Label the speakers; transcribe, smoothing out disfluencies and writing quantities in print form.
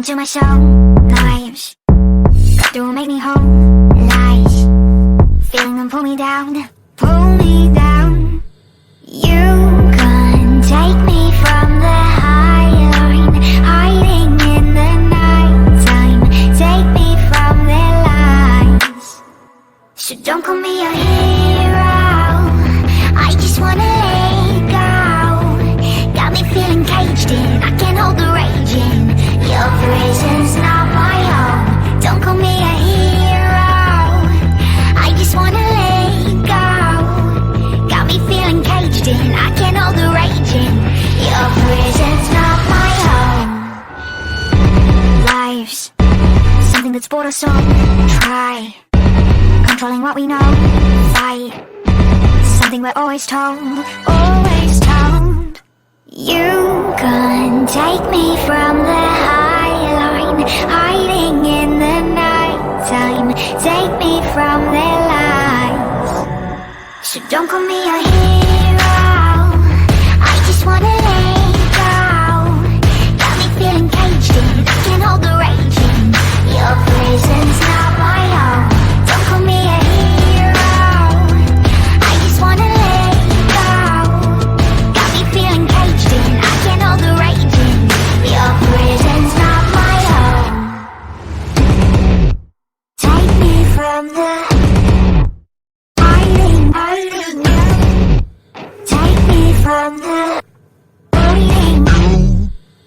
Speaker 1: into my soul. Knives cut through and make me whole. Lies, feeling them pull me down. Pull me down. You can take me from the high line, hiding in the night time. Take me from their lies. So don't call me a hero, I just wanna let go. Got me feeling caged in, I can't hold the rage in. Your prison's not my home. Don't call me a hero, I just wanna let go. Got me feeling caged in, I can't hold the rage in. Your prison's not my home. Lives, something that's brought us on. Try controlling what we know. Fight, something we're always told. Always told. You can take me from the high line, hiding in the night time. Take me from their lies. So don't call me a hero, I just wanna